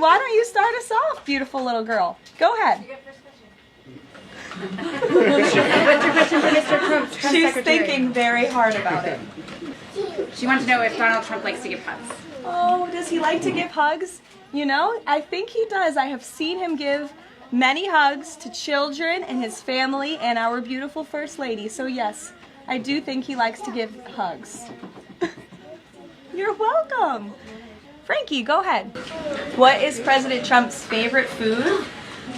why don't you start us off, beautiful little girl? Go ahead. What's your question for Mr. Trump? She's thinking very hard about it. She wants to know if Donald Trump likes to give hugs. Oh, does he like to give hugs? You know, I think he does. I have seen him give many hugs to children and his family and our beautiful First Lady. So yes, I do think he likes to give hugs. You're welcome. Frankie, go ahead. What is President Trump's favorite food?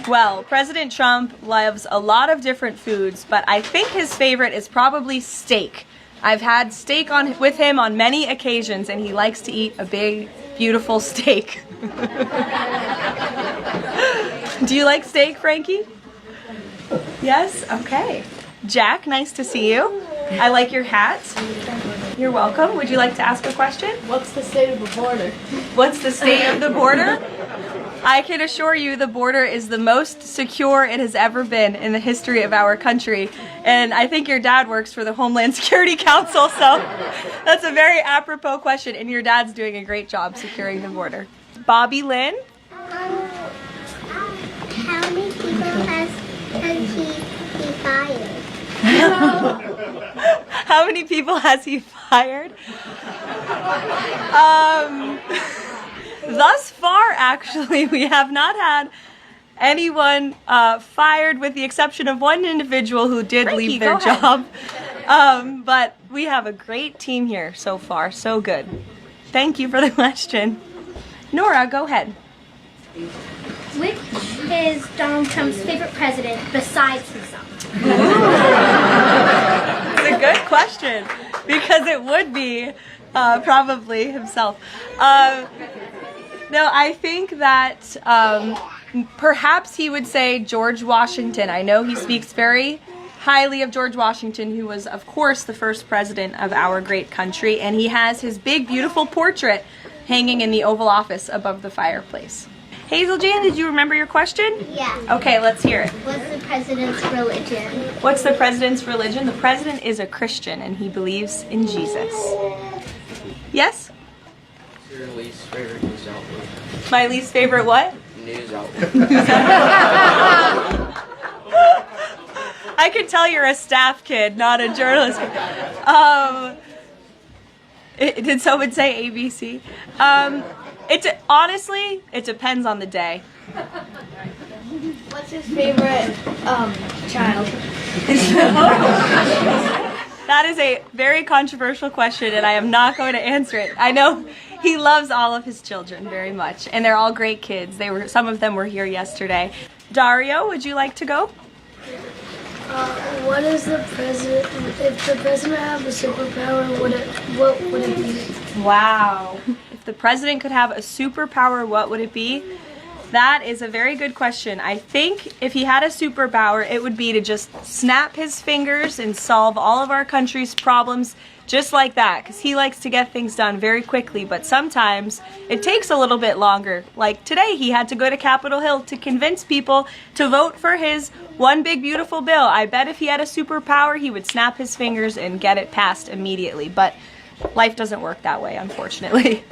Well, President Trump loves a lot of different foods, but I think his favorite is probably steak. I've had steak with him on many occasions, and he likes to eat a big, beautiful steak. Do you like steak, Frankie? Yes? Okay. Jack, nice to see you. I like your hat. You're welcome. Would you like to ask a question? What's the state of the border? What's the state of the border? I can assure you the border is the most secure it has ever been in the history of our country. And I think your dad works for the Homeland Security Council, so that's a very apropos question. And your dad's doing a great job securing the border. Bobby Lynn? How many people has he fired? How many people has he fired? Thus far, actually, we have not had anyone fired with the exception of one individual who did leave their job. But we have a great team here so far. So good. Thank you for the question. Nora, go ahead. Which is Donald Trump's favorite president besides himself? It's a good question because it would be probably himself. No, I think that perhaps he would say George Washington. I know he speaks very highly of George Washington, who was, of course, the first president of our great country, and he has his big, beautiful portrait hanging in the Oval Office above the fireplace. Hazel Jan, did you remember your question? Yeah. Okay, let's hear it. What's the president's religion? What's the president's religion? The president is a Christian, and he believes in Jesus. Yes? Your least favorite news outlet? My least favorite what? News outlet. I can tell you're a staff kid, not a journalist kid. Did someone say ABC? Honestly, it depends on the day. What's his favorite child? That is a very controversial question, and I am not going to answer it. I know he loves all of his children very much, and they're all great kids. Some of them were here yesterday. Dario, would you like to go? What is the president? If the president had a superpower, what would it be? Wow. If the president could have a superpower, what would it be? That is a very good question. I think if he had a superpower, it would be to just snap his fingers and solve all of our country's problems just like that, because he likes to get things done very quickly, but sometimes it takes a little bit longer. Like today, he had to go to Capitol Hill to convince people to vote for his one big beautiful bill. I bet if he had a superpower, he would snap his fingers and get it passed immediately, but life doesn't work that way, unfortunately.